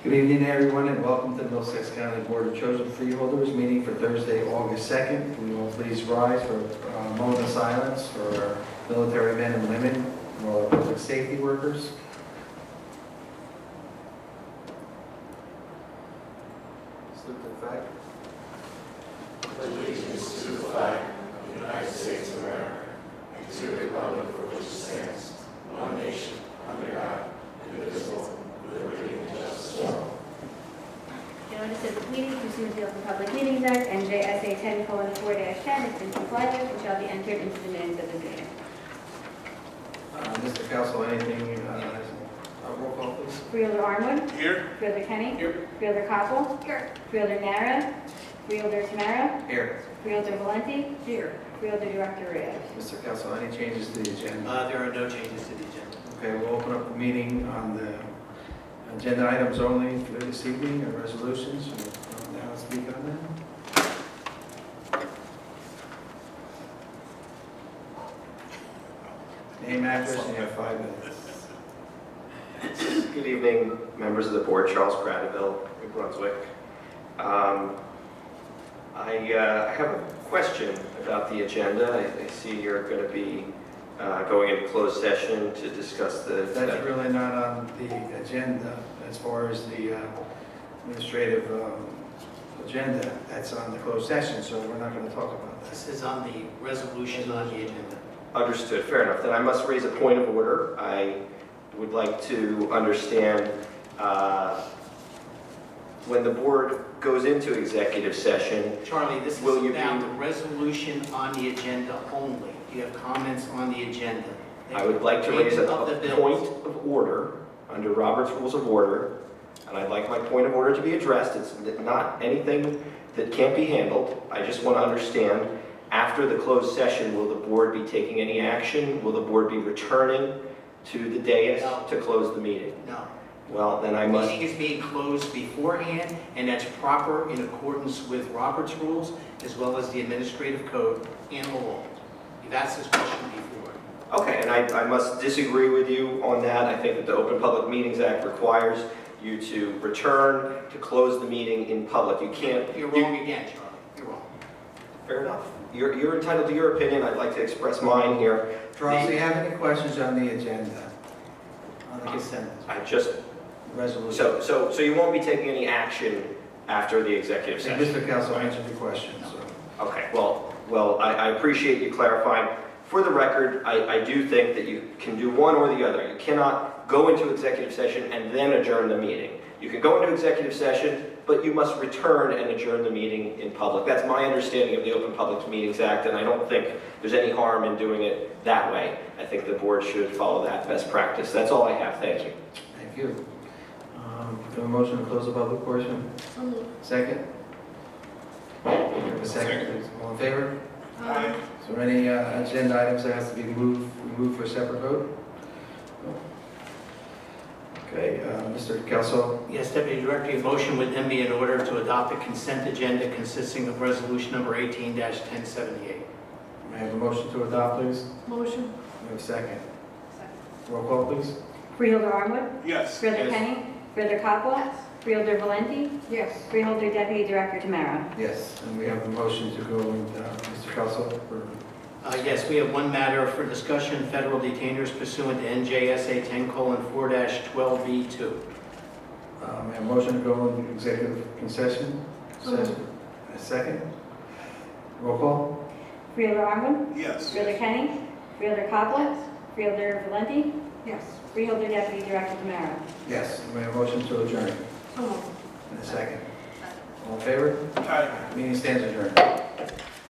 Good evening, everyone, and welcome to the Middlesex County Board of Chosen Freeholders meeting for Thursday, August 2nd. We will please rise for a moment of silence for our military men and women and all our public safety workers. Salute to the flag. Allegiance to the flag of the United States of America and to the republic for which it stands, one nation, under God, indivisible, with liberty and justice for all. Notice of this meeting pursuant to the Open Public Meetings Act, NJSA 10:4-10, has been complied with and shall be entered into the minutes of this meeting. Mr. Council, anything, roll call, please. Freeholder Armwood. Here. Freeholder Kenny. Here. Freeholder Koppel. Here. Freeholder Nara. Freeholder Tamara. Here. Freeholder Valenti. Here. Freeholder Director Rios. Mr. Council, any changes to the agenda? There are no changes to the agenda. Okay, we'll open up the meeting on the agenda items only for this evening, or resolutions. We'll now speak on them. Name, address, and you have 5 minutes. Good evening, members of the board. Charles Cradaville, New Brunswick. I have a question about the agenda. I see you're going to be going into closed session to discuss the... That's really not on the agenda as far as the administrative agenda. That's on the closed session, so we're not going to talk about that. This is on the resolution on the agenda. Understood, fair enough. Then I must raise a point of order. I would like to understand when the board goes into executive session, Charlie, this is Will you about be- the resolution on the agenda only. Do you have comments on the agenda? I would like to raise a Payment of the point bills. of order under Robert's Rules of Order, and I'd like my point of order to be addressed. It's not anything that can't be handled. I just want to understand, after the closed session, will the board be taking any action? Will the board be returning to the dais No. to close the meeting? No. Well, then I The must... meeting is being closed beforehand, and that's proper in accordance with Robert's rules, as well as the administrative code and the law. You've asked this question before. Okay, and I must disagree with you on that. I think that the Open Public Meetings Act requires you to return to close the meeting in public. You can't... You're wrong again, Charlie. You're wrong. Fair enough. You're entitled to your opinion. I'd like to express mine here. Charles, do you have any questions on the agenda? On the consent I just... resolution? So you won't be taking any action after the executive And session? Mr. Council answered the question, so. Okay, well, I appreciate you clarifying. For the record, I do think that you can do one or the other. You cannot go into executive session and then adjourn the meeting. You can go into executive session, but you must return and adjourn the meeting in public. That's my understanding of the Open Public Meetings Act, and I don't think there's any harm in doing it that way. I think the board should follow that best practice. That's all I have. Thank you. Thank you. Do a motion to close the public portion? Second? A second, please. All in favor? Aye. Is there any agenda items that has to be removed for a separate vote? Okay, Mr. Kelso, Yes, Deputy Director, your motion would then be in order to adopt a consent agenda consisting of resolution number 18-1078. may I have a motion to adopt, please? Motion. We have a second. Roll call, please. Freeholder Armwood. Yes. Freeholder Kenny. Freeholder Koppel. Freeholder Valenti. Yes. Freeholder Deputy Director Tamara. Yes, and we have a motion to go with Mr. Kelso for... Yes, we have one matter for discussion, federal detainers pursuant to NJSA 10:4-12B2. May I have a motion to go into executive concession? Session. A second? Roll call? Freeholder Armwood. Yes. Freeholder Kenny. Freeholder Koppel. Freeholder Valenti. Yes. Freeholder Deputy Director Tamara. Yes, and we have a motion to adjourn. And a second. All in favor? Aye. Meeting stands adjourned.